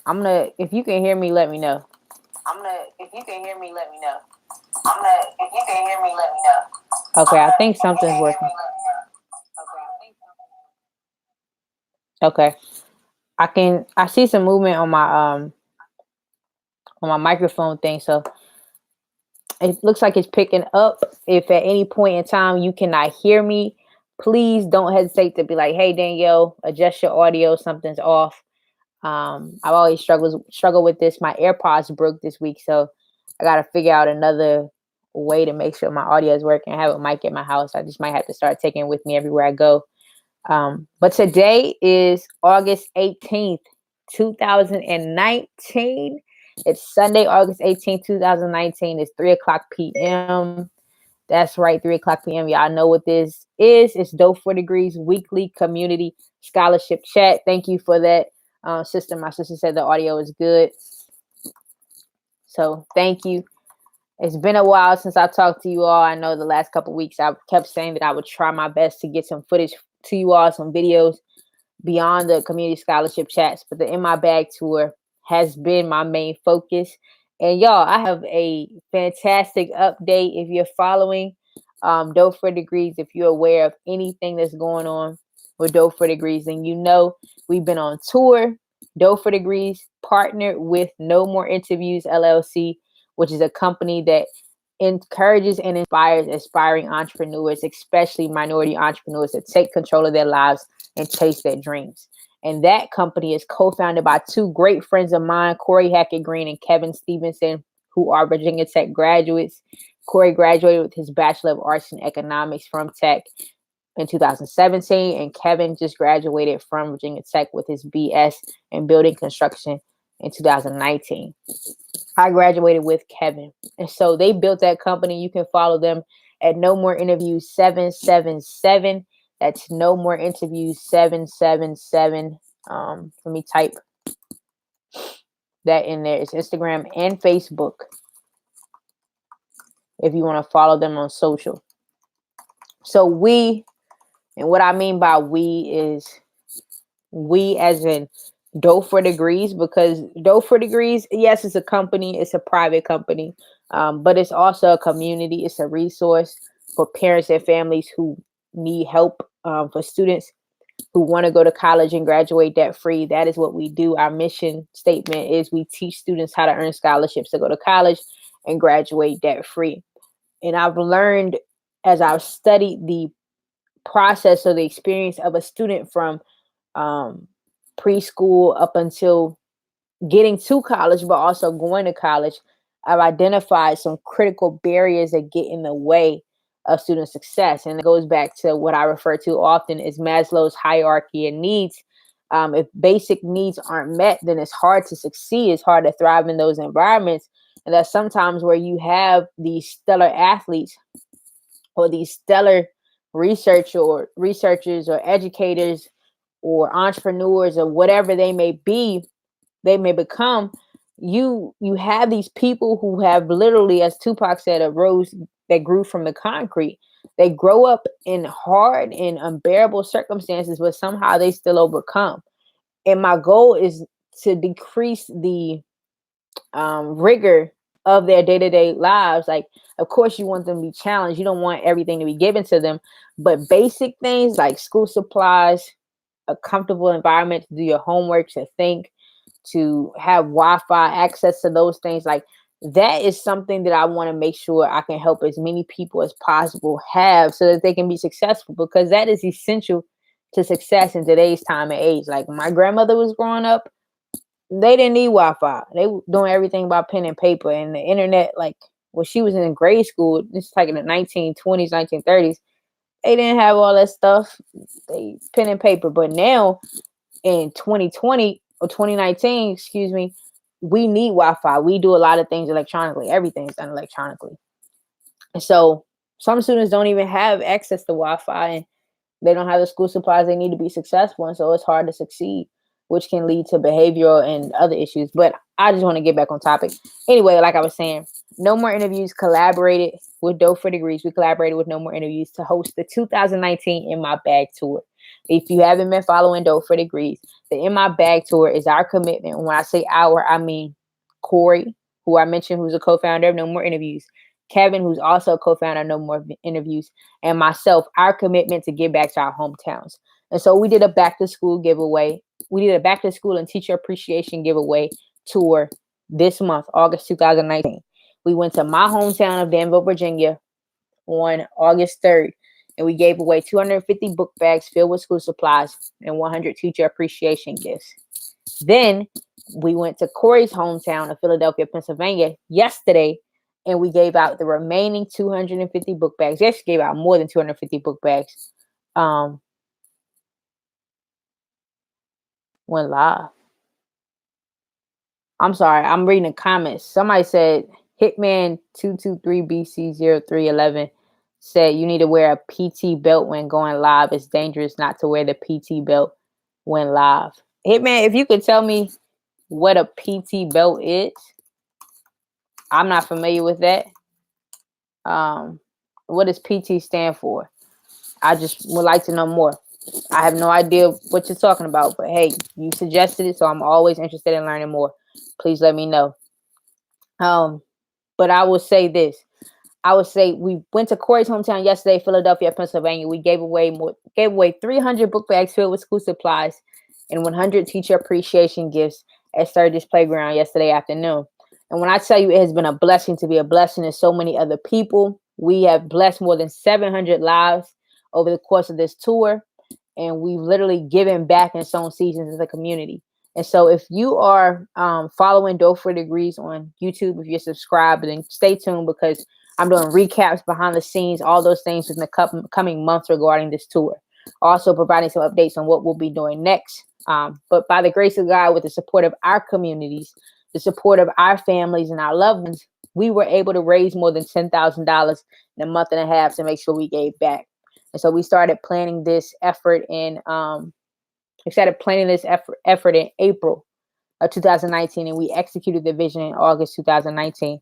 If you can hear me, let me know. If you can hear me, let me know. If you can hear me, let me know. Okay, I think If you something's can hear working. me, let me know. Okay, I think Okay. I see some movement on my microphone thing, so it looks like it's picking up. If at any point in time you cannot hear me, please don't hesitate to be like, "Hey Danielle, adjust your audio, something's off." I've always struggled with this. My AirPods broke this week, so I got to figure out another way to make sure my audio is working. I have a mic at my house. I just might have to start taking it with me everywhere I go. But today is August 18th, 2019. It's Sunday, August 18th, 2019. It's 3 o'clock p.m. That's right, 3 o'clock p.m. Y'all know what this is. It's Dope for Degrees weekly community scholarship chat. Thank you for that, sister. My sister said the audio is good. So thank you. It's been a while since I talked to you all. I know the last couple weeks I kept saying that I would try my best to get some footage to you all, some videos beyond the community scholarship chats, but the In My Bag tour has been my main focus. And y'all, I have a fantastic update. If you're following Dope for Degrees, if you're aware of anything that's going on with Dope for Degrees, then you know we've been on tour. Dope for Degrees partnered with No More Interviews LLC, which is a company that encourages and inspires aspiring entrepreneurs, especially minority entrepreneurs, to take control of their lives and chase their dreams. And that company is co-founded by two great friends of mine, Corey Hackett Green and Kevin Stevenson, who are Virginia Tech graduates. Corey graduated with his Bachelor of Arts in Economics from Tech in 2017, and Kevin just graduated from Virginia Tech with his BS in Building Construction in 2019. I graduated with Kevin. And so they built that company. You can follow them at No More Interviews 777. That's No More Interviews 777. Let me type that in there. It's Instagram and Facebook if you want to follow them on social. So and what I mean by we is we as in Dope for Degrees, because Dope for Degrees, yes, it's a company, it's a private company, but it's also a community. It's a resource for parents and families who need help, for students who want to go to college and graduate debt free. That is what we do. Our mission statement is we teach students how to earn scholarships to go to college and graduate debt free. And I've learned as I've studied the process or the experience of a student from um, preschool up until getting to college, but also going to college, I've identified some critical barriers that get in the way of student success. And it goes back to what I refer to often as Maslow's hierarchy of needs. If basic needs aren't met, then it's hard to succeed. It's hard to thrive in those environments. And that's sometimes where you have these stellar athletes or these stellar researchers or educators or entrepreneurs or whatever they may be, they may become. You have these people who have literally, as Tupac said, a rose that grew from the concrete. They grow up in hard and unbearable circumstances, but somehow they still overcome. And my goal is to decrease the rigor of their day-to-day lives. Like, of course you want them to be challenged, you don't want everything to be given to them, but basic things like school supplies, a comfortable environment to do your homework, to think, to have Wi-Fi access to those things, like that is something that I want to make sure I can help as many people as possible have so that they can be successful, because that is essential to success in today's time and age. Like my grandmother was growing up, they didn't need Wi-Fi. They were doing everything by pen and paper and the internet. Like when she was in grade school, this is like in the 1920s, 1930s, they didn't have all that stuff. They pen and paper. But now in 2020 or 2019, excuse me, we need Wi-Fi. We do a lot of things electronically. Everything's done electronically. And so some students don't even have access to Wi-Fi, and they don't have the school supplies they need to be successful. And so it's hard to succeed, which can lead to behavioral and other issues. But I just want to get back on topic. Anyway, like I was saying, No More Interviews collaborated with Dope for Degrees. We collaborated with No More Interviews to host the 2019 In My Bag tour. If you haven't been following Dope for Degrees, the In My Bag Tour is our commitment. When I say our, I mean Corey, who I mentioned, who's a co-founder of No More Interviews, Kevin, who's also a co-founder of No More Interviews, and myself, our commitment to give back to our hometowns. And so we did a back to school giveaway. We did a back to school and teacher appreciation giveaway tour this month, August 2019. We went to my hometown of Danville, Virginia on August 3rd, and we gave away 250 book bags filled with school supplies and 100 teacher appreciation gifts. Then we went to Corey's hometown of Philadelphia, Pennsylvania yesterday, and we gave out the remaining 250 book bags. Yes, gave out more than 250 book bags. Went live. I'm sorry, I'm reading the comments. Somebody said Hitman223BC0311 said you need to wear a PT belt when going live. It's dangerous not to wear the PT belt when live. Hitman, if you could tell me what a PT belt is, I'm not familiar with that. What does PT stand for? I just would like to know more. I have no idea what you're talking about, but hey, you suggested it, so I'm always interested in learning more. Please let me know. But I will say this. I would say we went to Corey's hometown yesterday, Philadelphia, Pennsylvania. We gave away 300 book bags filled with school supplies and 100 teacher appreciation gifts at Sturgis Playground yesterday afternoon. And when I tell you it has been a blessing to be a blessing to so many other people, we have blessed more than 700 lives over the course of this tour. And we've literally given back and sown seeds into the community. And so if you are following Dope for Degrees on YouTube, if you're subscribed, then stay tuned because I'm doing recaps, behind the scenes, all those things in the coming months regarding this tour. Also providing some updates on what we'll be doing next. But by the grace of God, with the support of our communities, the support of our families and our loved ones, we were able to raise more than $10,000 in a month and a half to make sure we gave back. And so we started planning this effort in April of 2019, and we executed the vision in August 2019.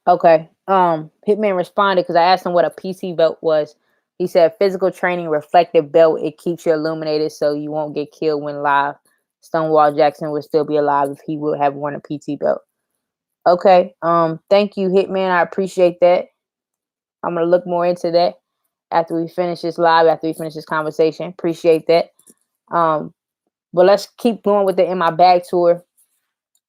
Okay. Hitman responded because I asked him what a PC belt was. He said physical training reflective belt. It keeps you illuminated so you won't get killed when live. Stonewall Jackson would still be alive if he would have worn a PT belt. Okay. Thank you, Hitman. I appreciate that. I'm gonna look more into that after we finish this live, after we finish this conversation. Appreciate that. But let's keep going with the In My Bag tour.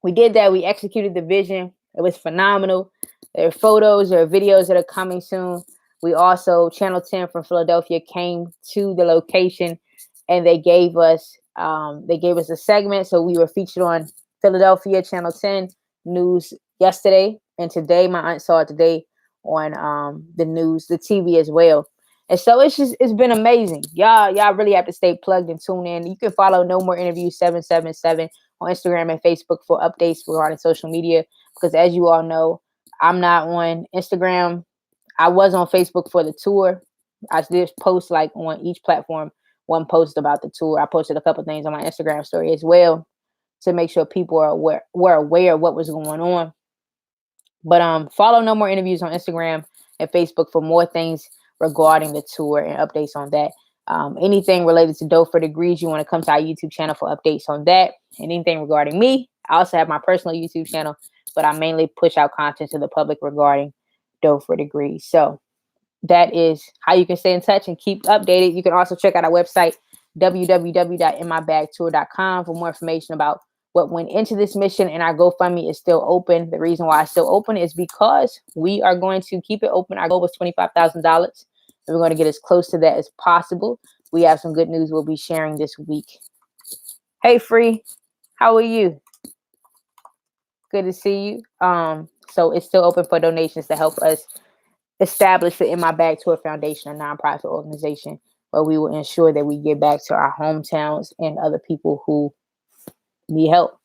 We did that. We executed the vision. It was phenomenal. There are photos, there are videos that are coming soon. We also, Channel 10 from Philadelphia came to the location and they gave us a segment. So we were featured on Philadelphia Channel 10 news yesterday, and today my aunt saw it today on the news, the TV as well. And so it's been amazing. Y'all really have to stay plugged and tune in. You can follow No More Interviews 777 on Instagram and Facebook for updates regarding social media. Because as you all know, I'm not on Instagram. I was on Facebook for the tour. I did post like on each platform one post about the tour. I posted a couple things on my Instagram story as well to make sure people were aware of what was going on. But follow No More Interviews on Instagram and Facebook for more things regarding the tour and updates on that. Anything related to Dope for Degrees, you want to come to our YouTube channel for updates on that. And anything regarding me, I also have my personal YouTube channel, but I mainly push out content to the public regarding Dope for Degrees. So that is how you can stay in touch and keep updated. You can also check out our website, www.inmybagtour.com, for more information about what went into this mission. And our GoFundMe is still open. The reason why it's still open is because we are going to keep it open. Our goal was $25,000. We're going to get as close to that as possible. We have some good news we'll be sharing this week. Hey, Free, how are you? Good to see you. So it's still open for donations to help us establish the In My Bag Tour Foundation, a nonprofit organization where we will ensure that we give back to our hometowns and other people who need help.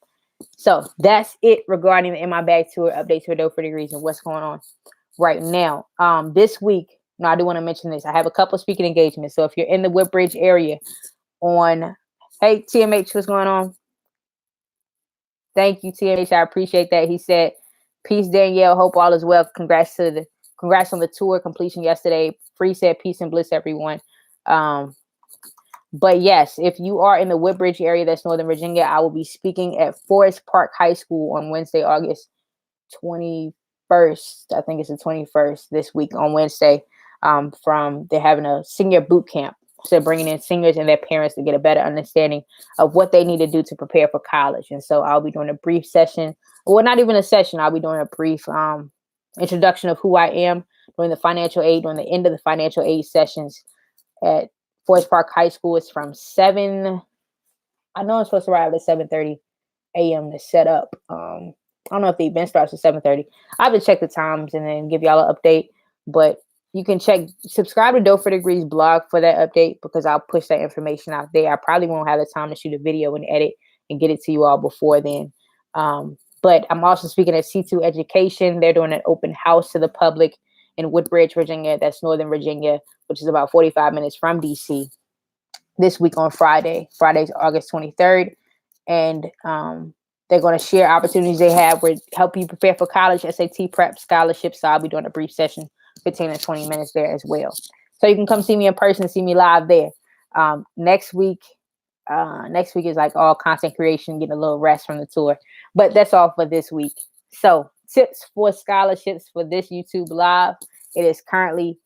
So that's it regarding the In My Bag Tour updates for Dope for Degrees and what's going on right now. This week, no, I do want to mention this. I have a couple of speaking engagements. So if you're in the Woodbridge area hey, TMH, what's going on? Thank you, TMH. I appreciate that. He said Peace, Danielle. Hope all is well. Congrats on the tour completion yesterday. Free said peace and bliss, everyone. But yes, if you are in the Woodbridge area, that's Northern Virginia, I will be speaking at Forest Park High School on Wednesday, August 21st. I think it's the 21st this week on Wednesday. They're having a senior boot camp. So bringing in seniors and their parents to get a better understanding of what they need to do to prepare for college. And so I'll be doing a brief session, well, not even a session. I'll be doing a brief introduction of who I am during the end of the financial aid sessions at Forest Park High School. It's from 7. I know I'm supposed to arrive at 7:30 a.m. to set up. I don't know if the event starts at 7:30. I have to check the times and then give y'all an update. But you can subscribe to Dope for Degrees blog for that update, because I'll push that information out there. I probably won't have the time to shoot a video and edit and get it to you all before then. But I'm also speaking at C2 Education. They're doing an open house to the public in Woodbridge, Virginia. That's Northern Virginia, which is about 45 minutes from DC, this week on Friday. Friday's August 23rd. And they're going to share opportunities they have with help you prepare for college, SAT prep, scholarships. So I'll be doing a brief session, 15 to 20 minutes there as well. So you can come see me in person, see me live there. Next week is like all content creation, getting a little rest from the tour. But that's all for this week. So tips for scholarships for this YouTube live. It is currently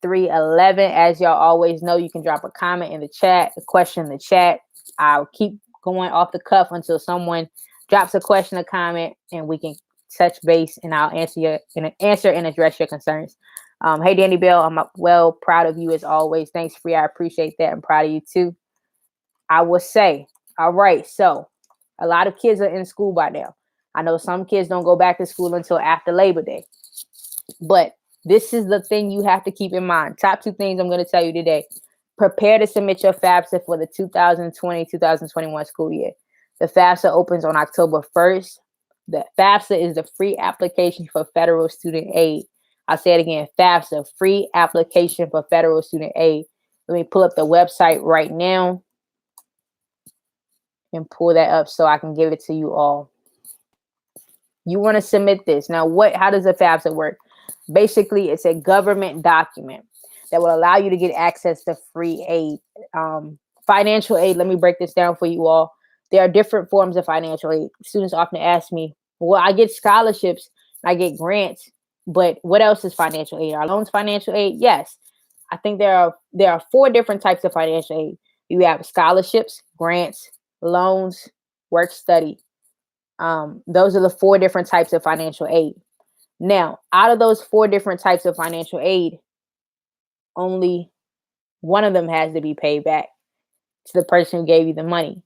3:11. As y'all always know, you can drop a comment in the chat, a question in the chat. I'll keep going off the cuff until someone drops a question or comment, and we can touch base, and I'll answer and address your concerns. Hey, Danny Bell, I'm well proud of you as always. Thanks, Free. I appreciate that. I'm proud of you too. I will say, all right, so a lot of kids are in school by now. I know some kids don't go back to school until after Labor Day, but this is the thing you have to keep in mind. Top 2 things I'm going to tell you today. Prepare to submit your FAFSA for the 2020-2021 school year. The FAFSA opens on October 1st. The FAFSA is the free application for federal student aid. I'll say it again, FAFSA, free application for federal student aid. Let me pull up the website right now and pull that up so I can give it to you all. You want to submit this. Now, how does the FAFSA work? Basically, it's a government document that will allow you to get access to free aid. Financial aid, let me break this down for you all. There are different forms of financial aid. Students often ask me, well, I get scholarships, I get grants, but what else is financial aid? Are loans financial aid? Yes. I think there are 4 different types of financial aid. You have scholarships, grants, loans, work study. Those are the 4 different types of financial aid. Now, out of those 4 different types of financial aid, only one of them has to be paid back to the person who gave you the money,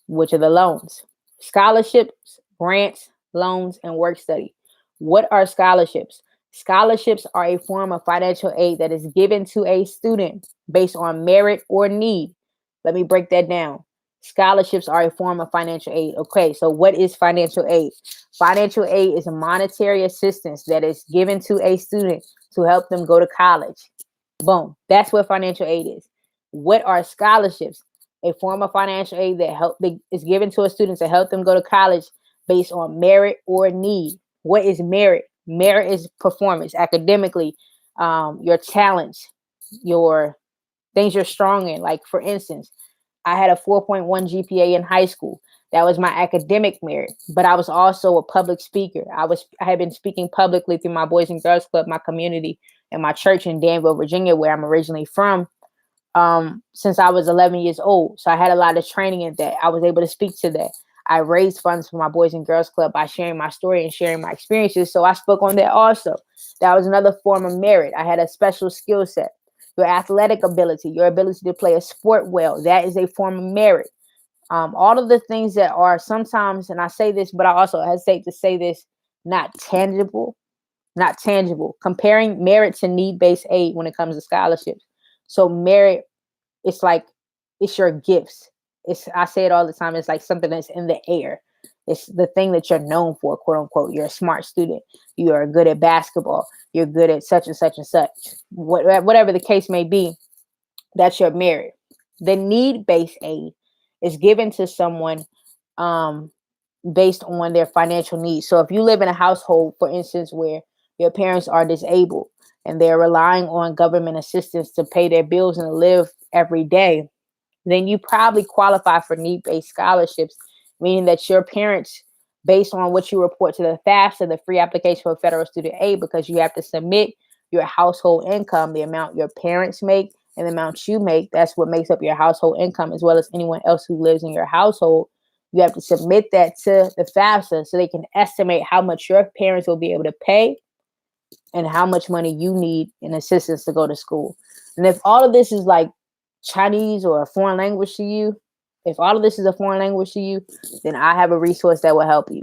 which are the loans. Scholarships, grants, loans, and work study. What are scholarships? Scholarships are a form of financial aid that is given to a student based on merit or need. Let me break that down. Scholarships are a form of financial aid. Okay, so what is financial aid? Financial aid is a monetary assistance that is given to a student to help them go to college. Boom. That's what financial aid is. What are scholarships? A form of financial aid that is given to a student to help them go to college based on merit or need. What is merit? Merit is performance academically, your talents, your things you're strong in. Like, for instance, I had a 4.1 GPA in high school. That was my academic merit, but I was also a public speaker. I had been speaking publicly through my Boys and Girls Club, my community, and my church in Danville, Virginia, where I'm originally from, since I was 11 years old. So I had a lot of training in that. I was able to speak to that. I raised funds for my Boys and Girls Club by sharing my story and sharing my experiences. So I spoke on that also. That was another form of merit. I had a special skill set. Your athletic ability, your ability to play a sport well, that is a form of merit. All of the things that are sometimes, and I say this, but I also hesitate to say this, not tangible. Comparing merit to need-based aid when it comes to scholarships. So merit, it's your gifts. I say it all the time. It's like something that's in the air. It's the thing that you're known for, quote unquote. You're a smart student. You are good at basketball. You're good at such and such and such. Whatever the case may be, that's your merit. The need-based aid is given to someone based on their financial needs. So if you live in a household, for instance, where your parents are disabled and they're relying on government assistance to pay their bills and live every day, then you probably qualify for need-based scholarships, meaning that your parents, based on what you report to the FAFSA, the free application for federal student aid, because you have to submit your household income, the amount your parents make and the amount you make. That's what makes up your household income, as well as anyone else who lives in your household. You have to submit that to the FAFSA so they can estimate how much your parents will be able to pay and how much money you need in assistance to go to school. And if all of this is like Chinese or a foreign language to you, if all of this is a foreign language to you, then I have a resource that will help you.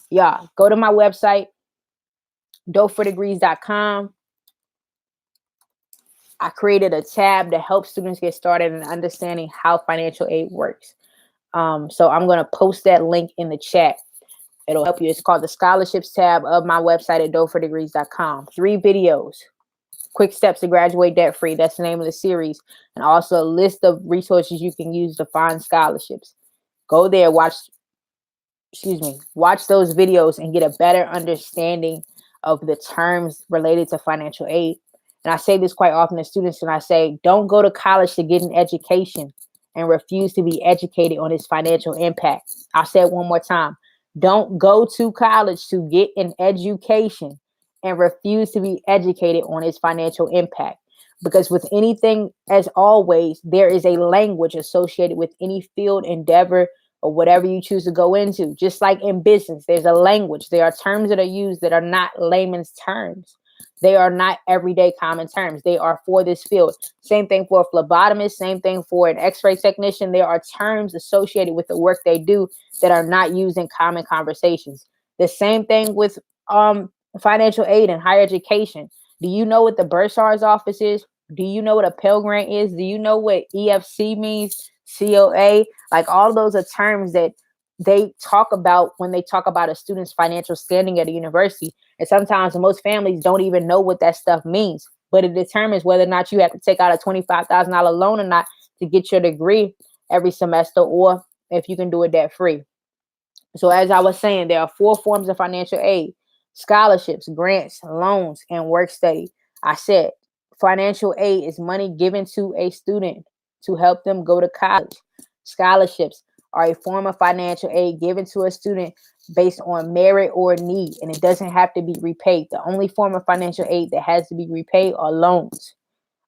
Yeah, go to my website, dopefourdegrees.com. I created a tab to help students get started in understanding how financial aid works. So I'm going to post that link in the chat. It'll help you. It's called the scholarships tab of my website at dopefourdegrees.com. 3 videos. Quick steps to graduate debt free. That's the name of the series. And also a list of resources you can use to find scholarships. Go there, watch those videos and get a better understanding of the terms related to financial aid. And I say this quite often to students, and I say, don't go to college to get an education and refuse to be educated on its financial impact. I'll say it one more time. Don't go to college to get an education and refuse to be educated on its financial impact. Because with anything, as always, there is a language associated with any field, endeavor, or whatever you choose to go into. Just like in business, there's a language. There are terms that are used that are not layman's terms. They are not everyday common terms. They are for this field. Same thing for a phlebotomist, same thing for an x-ray technician. There are terms associated with the work they do that are not used in common conversations. The same thing with financial aid and higher education. Do you know what the Bursar's office is? Do you know what a Pell Grant is? Do you know what EFC means? COA? Like, all those are terms that they talk about when they talk about a student's financial standing at a university. And sometimes most families don't even know what that stuff means, but it determines whether or not you have to take out a $25,000 loan or not to get your degree every semester, or if you can do it debt free. So as I was saying, there are 4 forms of financial aid: scholarships, grants, loans, and work study. I said financial aid is money given to a student to help them go to college. Scholarships are a form of financial aid given to a student based on merit or need, and it doesn't have to be repaid. The only form of financial aid that has to be repaid are loans.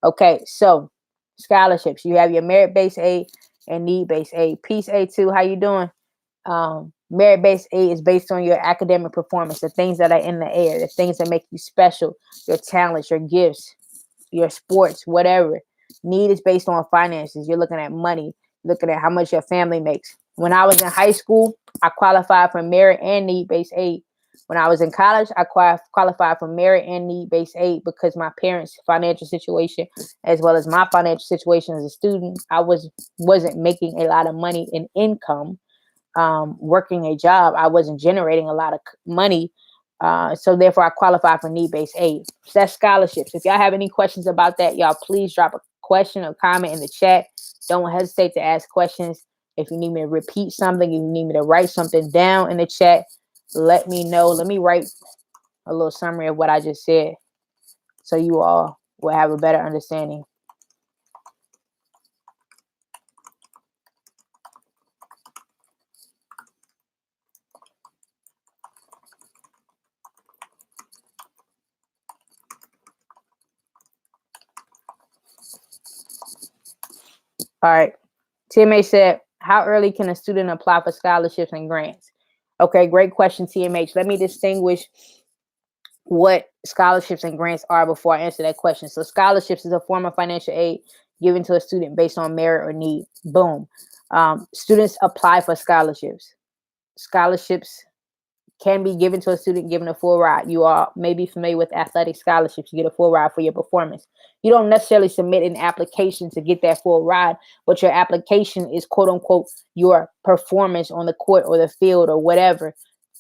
Okay, so scholarships, you have your merit-based aid and need-based aid. Peace, A2, how you doing? Merit-based aid is based on your academic performance, the things that are in the air, the things that make you special, your talents, your gifts, your sports, whatever. Need is based on finances. You're looking at money, looking at how much your family makes. When I was in high school, I qualified for merit and need-based aid. When I was in college, I qualified for merit and need-based aid because my parents' financial situation, as well as my financial situation as a student, I wasn't making a lot of money in income. Working a job, I wasn't generating a lot of money. So therefore, I qualify for need-based aid. So that's scholarships. If y'all have any questions about that, y'all please drop a question or comment in the chat. Don't hesitate to ask questions. If you need me to repeat something, if you need me to write something down in the chat, let me know. Let me write a little summary of what I just said so you all will have a better understanding. All right. TMH said, how early can a student apply for scholarships and grants? Okay, great question, TMH. Let me distinguish what scholarships and grants are before I answer that question. So scholarships is a form of financial aid given to a student based on merit or need. Boom. Students apply for scholarships. Scholarships can be given to a student given a full ride. You all may be familiar with athletic scholarships. You get a full ride for your performance. You don't necessarily submit an application to get that full ride, but your application is, quote unquote, your performance on the court or the field or whatever,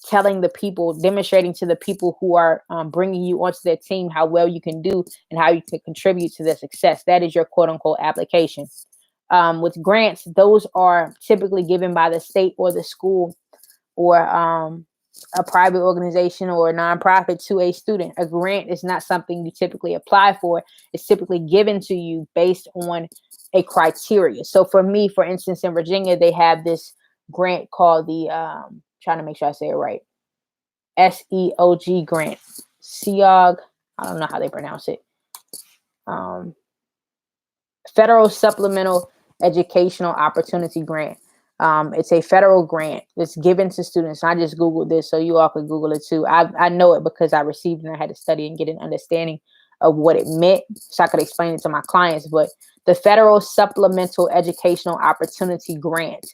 telling the people, demonstrating to the people who are bringing you onto their team how well you can do and how you can contribute to their success. That is your, quote unquote, application. With grants, those are typically given by the state or the school or a private organization or a nonprofit to a student. A grant is not something you typically apply for. It's typically given to you based on a criteria. So for me, for instance, in Virginia, they have this grant called the trying to make sure I say it right, SEOG grant. SEOG, I don't know how they pronounce it. Federal Supplemental Educational Opportunity Grant. It's a federal grant that's given to students. I just Googled this, so you all could Google it too. I know it because I received it and I had to study and get an understanding of what it meant so I could explain it to my clients. But the Federal Supplemental Educational Opportunity Grant,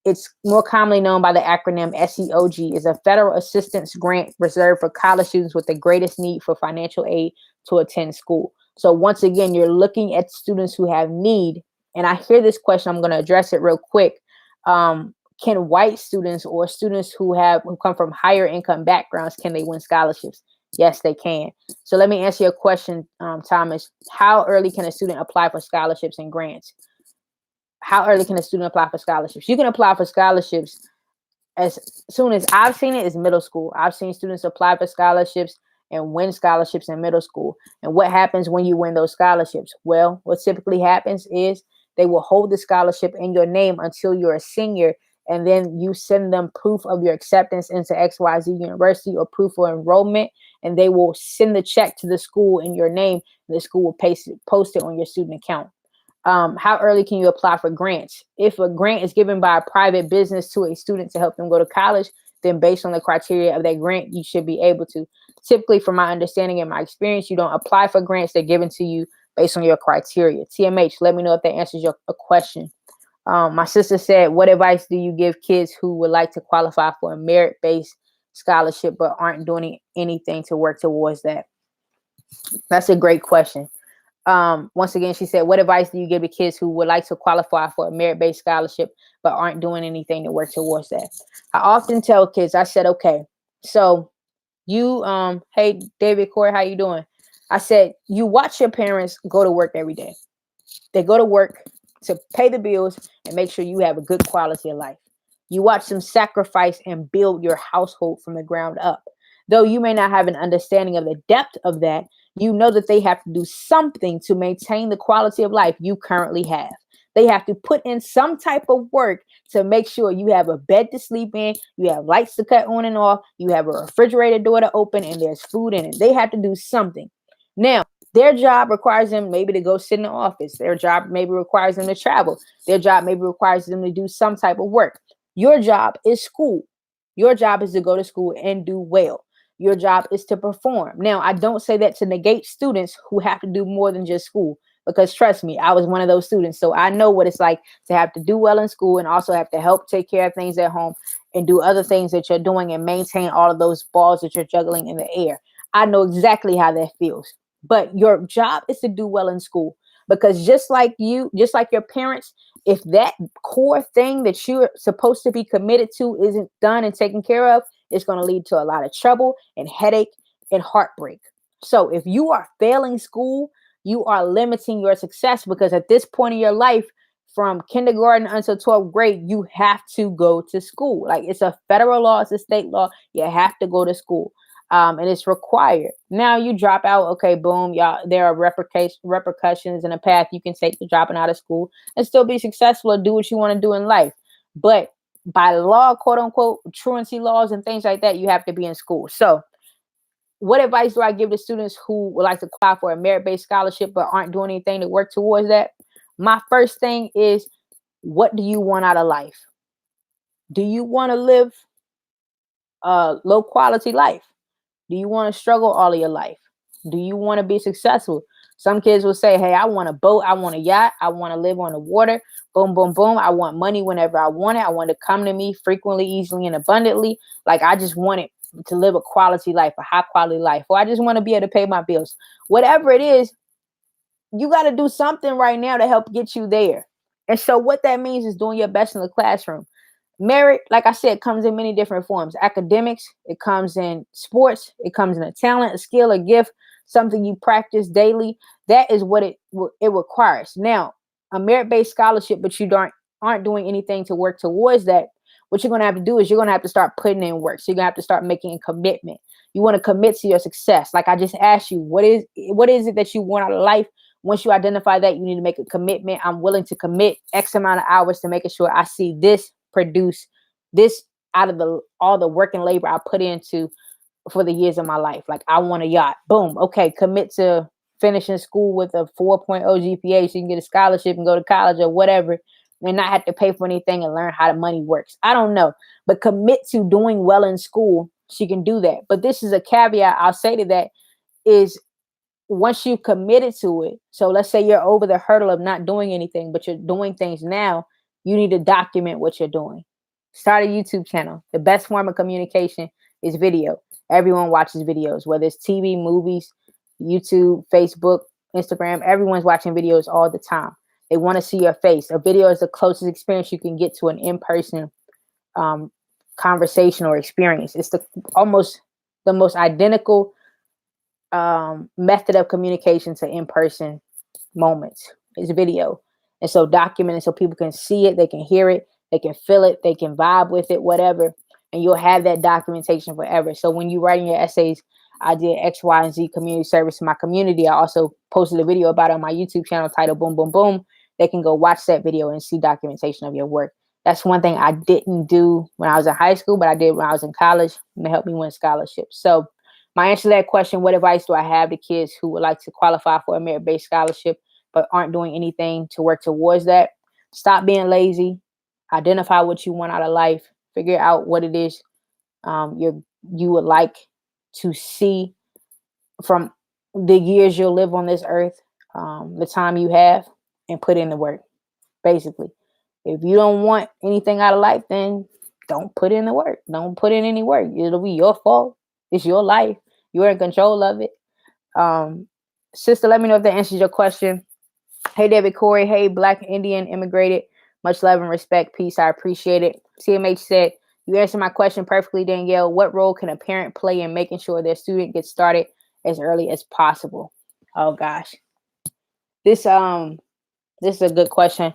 it's more commonly known by the acronym SEOG, is a federal assistance grant reserved for college students with the greatest need for financial aid to attend school. So once again, you're looking at students who have need. And I hear this question, I'm going to address it real quick. Can white students or students who come from higher income backgrounds, can they win scholarships? Yes, they can. So let me answer your question, Thomas. How early can a student apply for scholarships and grants? How early can a student apply for scholarships? You can apply for scholarships as soon as I've seen it is middle school. I've seen students apply for scholarships and win scholarships in middle school. And what happens when you win those scholarships? Well, what typically happens is they will hold the scholarship in your name until you're a senior, and then you send them proof of your acceptance into XYZ University or proof of enrollment, and they will send the check to the school in your name, and the school will post it on your student account. How early can you apply for grants? If a grant is given by a private business to a student to help them go to college, then based on the criteria of that grant, you should be able to. Typically, from my understanding and my experience, you don't apply for grants. They're given to you based on your criteria. TMH, let me know if that answers your question. My sister said, what advice do you give kids who would like to qualify for a merit-based scholarship but aren't doing anything to work towards that? That's a great question. Once again, she said, what advice do you give to kids who would like to qualify for a merit-based scholarship but aren't doing anything to work towards that? I often tell kids, I said, okay, so you, hey, David Corey, how you doing? I said, you watch your parents go to work every day. They go to work to pay the bills and make sure you have a good quality of life. You watch them sacrifice and build your household from the ground up. Though you may not have an understanding of the depth of that, you know that they have to do something to maintain the quality of life you currently have. They have to put in some type of work to make sure you have a bed to sleep in, you have lights to cut on and off, you have a refrigerator door to open, and there's food in it. They have to do something. Now, their job requires them maybe to go sit in the office. Their job maybe requires them to travel. Their job maybe requires them to do some type of work. Your job is school. Your job is to go to school and do well. Your job is to perform. Now, I don't say that to negate students who have to do more than just school, because trust me, I was one of those students. So I know what it's like to have to do well in school and also have to help take care of things at home and do other things that you're doing and maintain all of those balls that you're juggling in the air. I know exactly how that feels. But your job is to do well in school, because just like your parents, if that core thing that you're supposed to be committed to isn't done and taken care of, it's going to lead to a lot of trouble and headache and heartbreak. So if you are failing school, you are limiting your success, because at this point in your life, from kindergarten until 12th grade, you have to go to school. Like, it's a federal law, it's a state law. You have to go to school. And it's required. Now you drop out, okay, boom, y'all. There are repercussions and a path you can take to dropping out of school and still be successful or do what you want to do in life. But by law, quote unquote, truancy laws and things like that, you have to be in school. So what advice do I give to students who would like to apply for a merit-based scholarship but aren't doing anything to work towards that? My first thing is, what do you want out of life? Do you want to live a low quality life? Do you want to struggle all of your life? Do you want to be successful? Some kids will say, hey, I want a boat. I want a yacht. I want to live on the water. Boom, boom, boom. I want money whenever I want it. I want it to come to me frequently, easily, and abundantly. Like, I just want it to live a quality life, a high quality life. Or I just want to be able to pay my bills. Whatever it is, you got to do something right now to help get you there. And so what that means is doing your best in the classroom. Merit, like I said, comes in many different forms. Academics, it comes in sports, it comes in a talent, a skill, a gift, something you practice daily. That is what it requires. Now, a merit-based scholarship, but you aren't doing anything to work towards that. what you're going to have to do is you're going to have to start putting in work. So you're going to have to start making a commitment. You want to commit to your success. Like I just asked you, what is it that you want out of life? Once you identify that, you need to make a commitment. I'm willing to commit X amount of hours to making sure I see this produce this out of all the work and labor I put into for the years of my life. Like I want a yacht. Boom. Okay. Commit to finishing school with a 4.0 GPA so you can get a scholarship and go to college or whatever and not have to pay for anything and learn how the money works. I don't know, but commit to doing well in school. She can do that. But this is a caveat I'll say to that is once you've committed to it. So let's say you're over the hurdle of not doing anything, but you're doing things now. You need to document what you're doing. Start a YouTube channel. The best form of communication is video. Everyone watches videos, whether it's TV, movies, YouTube, Facebook, Instagram. Everyone's watching videos all the time. They want to see your face. A video is the closest experience you can get to an in-person conversation or experience. It's almost the most identical method of communication to in-person moments is video. And so document it so people can see it, they can hear it, they can feel it, they can vibe with it, whatever. And you'll have that documentation forever. So when you're writing your essays, I did X, Y, and Z community service to my community. I also posted a video about it on my YouTube channel titled Boom, Boom, Boom. They can go watch that video and see documentation of your work. That's one thing I didn't do when I was in high school, but I did when I was in college, and it helped me win scholarships. So my answer to that question, what advice do I have to kids who would like to qualify for a merit-based scholarship but aren't doing anything to work towards that? Stop being lazy. Identify what you want out of life. Figure out what it is you would like to see from the years you'll live on this earth, the time you have, and put in the work, basically. If you don't want anything out of life, then don't put in the work. Don't put in any work. It'll be your fault. It's your life. You're in control of it. Sister, let me know if that answers your question. Hey, David Corey. Hey, Black Indian immigrated. Much love and respect. Peace. I appreciate it. TMH said, you answered my question perfectly, Danielle. What role can a parent play in making sure their student gets started as early as possible? Oh, gosh. This is a good question.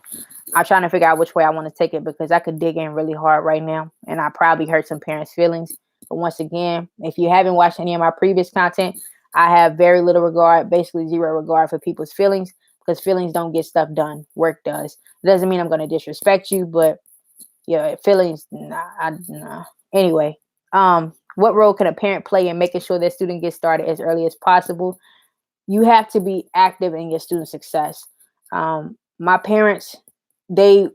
I'm trying to figure out which way I want to take it because I could dig in really hard right now and I probably hurt some parents' feelings. But once again, if you haven't watched any of my previous content, I have very little regard, basically zero regard for people's feelings because feelings don't get stuff done. Work does. It doesn't mean I'm going to disrespect you, but yeah, feelings, nah. Anyway, what role can a parent play in making sure their student gets started as early as possible? You have to be active in your student success. My parents, they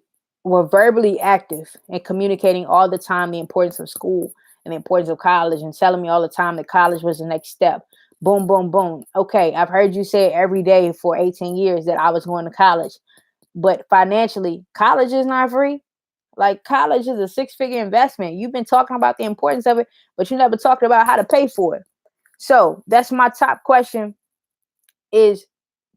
were verbally active and communicating all the time the importance of school and the importance of college and telling me all the time that college was the next step. Boom, boom, boom. Okay, I've heard you say every day for 18 years that I was going to college. But financially, college is not free. Like college is a 6-figure investment. You've been talking about the importance of it, but you never talked about how to pay for it. So that's my top question is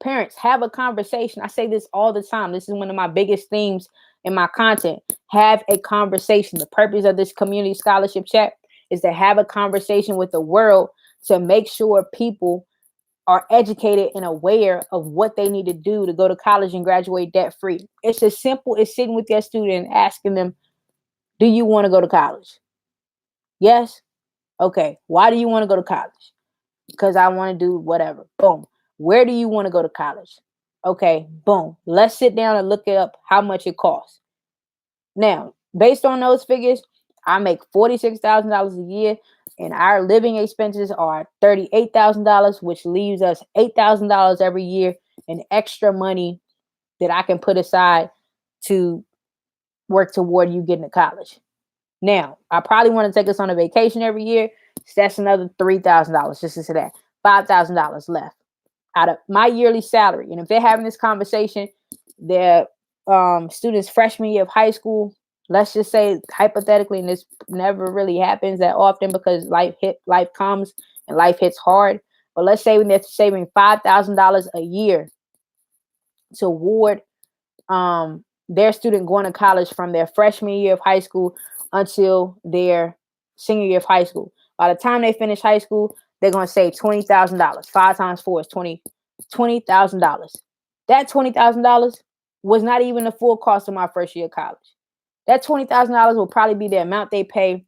parents, have a conversation. I say this all the time. This is one of my biggest themes in my content. Have a conversation. The purpose of this community scholarship chat is to have a conversation with the world to make sure people are educated and aware of what they need to do to go to college and graduate debt free. It's as simple as sitting with your student and asking them, do you want to go to college? Yes. Okay. Why do you want to go to college? Because I want to do whatever. Boom. Where do you want to go to college? Okay. Boom. Let's sit down and look it up how much it costs. Now, based on those figures, I make $46,000 a year and our living expenses are $38,000, which leaves us $8,000 every year in extra money that I can put aside to work toward you getting to college. Now, I probably want to take us on a vacation every year. So that's another $3,000 just to say that. $5,000 left out of my yearly salary. And if they're having this conversation, their students freshman year of high school, let's just say hypothetically, and this never really happens that often because life comes and life hits hard. But let's say when they're saving $5,000 a year toward their student going to college from their freshman year of high school until their senior year of high school. By the time they finish high school, they're going to save $20,000. 5 times 4 is $20,000. That $20,000 was not even the full cost of my first year of college. That $20,000 will probably be the amount they pay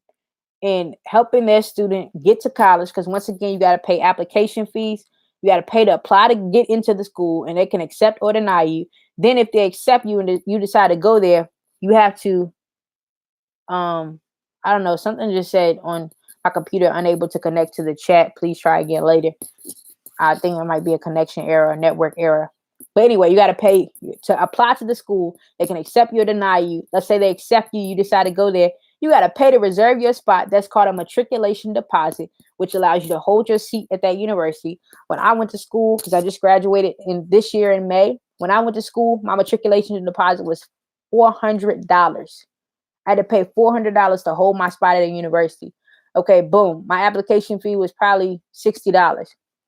in helping their student get to college. Because once again, you got to pay application fees. You got to pay to apply to get into the school, and they can accept or deny you. Then, if they accept you and you decide to go there, you have to, I don't know, something just said on my computer, unable to connect to the chat. Please try again later. I think it might be a connection error, a network error. But anyway, you got to pay to apply to the school. They can accept you or deny you. Let's say they accept you, you decide to go there. You got to pay to reserve your spot. That's called a matriculation deposit, which allows you to hold your seat at that university. When I went to school, because I just graduated in this year in May, when I went to school, my matriculation deposit was $400. I had to pay $400 to hold my spot at a university. Okay, boom. My application fee was probably $60.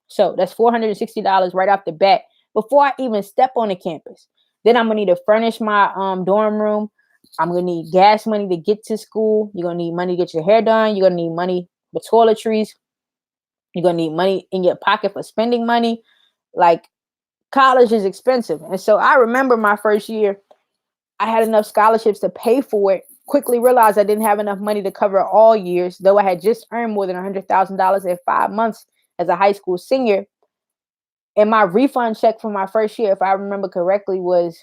So that's $460 right off the bat before I even step on the campus. Then I'm gonna need to furnish my dorm room. I'm gonna need gas money to get to school. You're gonna need money to get your hair done. You're gonna need money for toiletries. You're gonna need money in your pocket for spending money. Like, college is expensive. And so I remember my first year, I had enough scholarships to pay for it. Quickly realized I didn't have enough money to cover all years, though I had just earned more than $100,000 in 5 months as a high school senior. And my refund check for my first year, if I remember correctly, was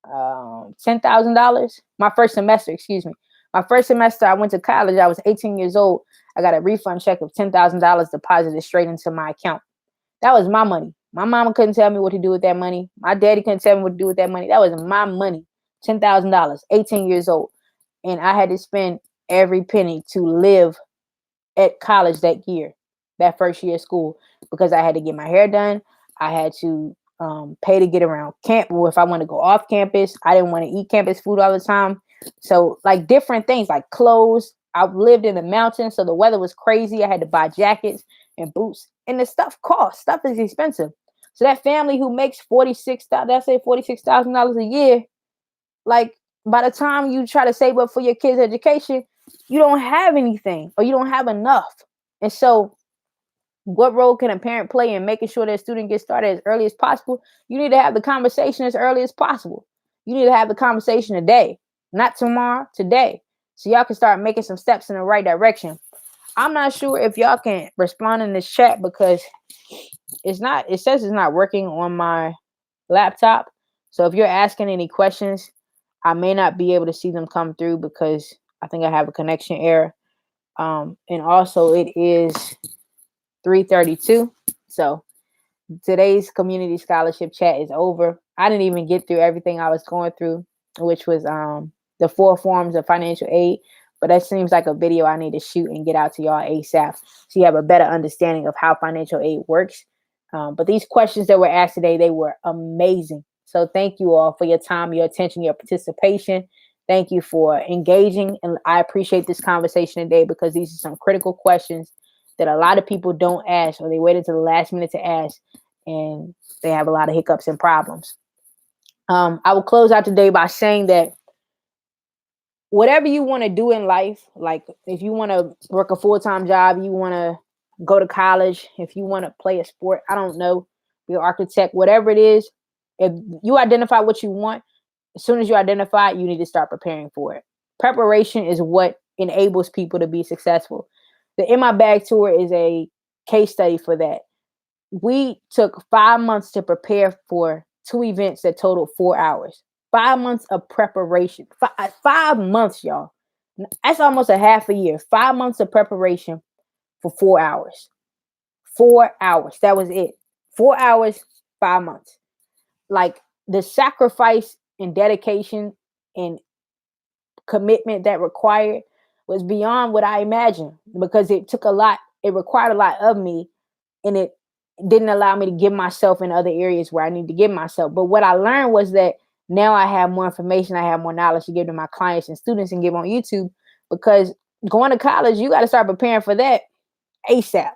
$10,000. My first semester, excuse me. My first semester, I went to college. I was 18 years old. I got a refund check of $10,000 deposited straight into my account. That was my money. My mama couldn't tell me what to do with that money. My daddy couldn't tell me what to do with that money. That was my money. $10,000, 18 years old. And I had to spend every penny to live at college that year, that first year of school, because I had to get my hair done. I had to pay to get around camp. Or if I want to go off campus, I didn't want to eat campus food all the time. So, like, different things like clothes. I lived in the mountains, so the weather was crazy. I had to buy jackets and boots, and the stuff costs. Stuff is expensive. So that family who makes $46,000 a year, like, by the time you try to save up for your kids' education, you don't have anything or you don't have enough. And so, what role can a parent play in making sure that student gets started as early as possible? You need to have the conversation as early as possible. You need to have the conversation today, not tomorrow, today. So y'all can start making some steps in the right direction. I'm not sure if y'all can respond in this chat because it says it's not working on my laptop. So if you're asking any questions, I may not be able to see them come through because I think I have a connection error. And also it is 3:32. So today's community scholarship chat is over. I didn't even get through everything I was going through, which was the 4 forms of financial aid. But that seems like a video I need to shoot and get out to y'all ASAP so you have a better understanding of how financial aid works. But these questions that were asked today, they were amazing. So thank you all for your time, your attention, your participation. Thank you for engaging. And I appreciate this conversation today because these are some critical questions that a lot of people don't ask, or they wait until the last minute to ask, and they have a lot of hiccups and problems. I will close out today by saying that whatever you want to do in life, like if you want to work a full-time job, you want to go to college, if you want to play a sport, I don't know, be an architect, whatever it is, if you identify what you want, as soon as you identify it, you need to start preparing for it. Preparation is what enables people to be successful. The In My Bag tour is a case study for that. We took 5 months to prepare for 2 events that totaled 4 hours. 5 months of preparation. 5 months, y'all. That's almost a half a year. 5 months of preparation for 4 hours. 4 hours. That was it. 4 hours, 5 months. Like, the sacrifice and dedication and commitment that required was beyond what I imagined, because it took a lot. It required a lot of me, and it didn't allow me to give myself in other areas where I need to give myself. But what I learned was that now I have more information, I have more knowledge to give to my clients and students and give on YouTube, because going to college, you got to start preparing for that ASAP.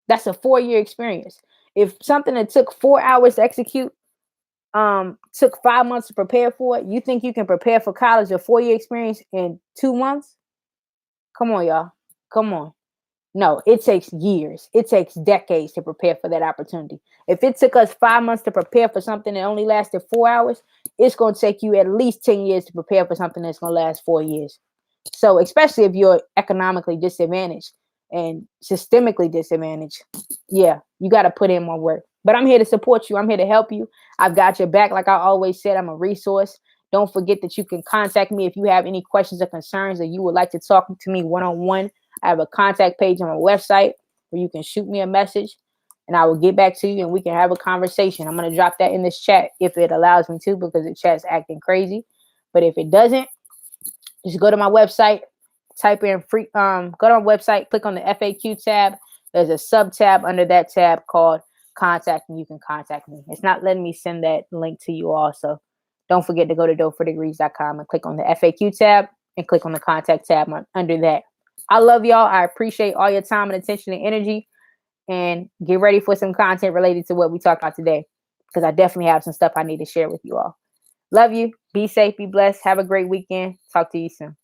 That's a 4-year experience. If something that took 4 hours to execute took 5 months to prepare for it, you think you can prepare for college, a 4-year experience, in 2 months? Come on, y'all. Come on. No, it takes years. It takes decades to prepare for that opportunity. If it took us 5 months to prepare for something that only lasted 4 hours, it's going to take you at least 10 years to prepare for something that's going to last 4 years. So, especially if you're economically disadvantaged and systemically disadvantaged, yeah, you got to put in more work. But I'm here to support you. I'm here to help you. I've got your back. Like I always said, I'm a resource. Don't forget that you can contact me if you have any questions or concerns, or you would like to talk to me one-on-one. I have a contact page on my website where you can shoot me a message and I will get back to you and we can have a conversation. I'm going to drop that in this chat if it allows me to, because the chat's acting crazy. But if it doesn't, just go to my website, type in free, go to my website, click on the FAQ tab. There's a sub tab under that tab called contact, and you can contact me. It's not letting me send that link to you also. Don't forget to go to dopeforthegrees.com and click on the FAQ tab and click on the contact tab under that. I love y'all. I appreciate all your time and attention and energy, and get ready for some content related to what we talked about today, because I definitely have some stuff I need to share with you all. Love you. Be safe. Be blessed. Have a great weekend. Talk to you soon.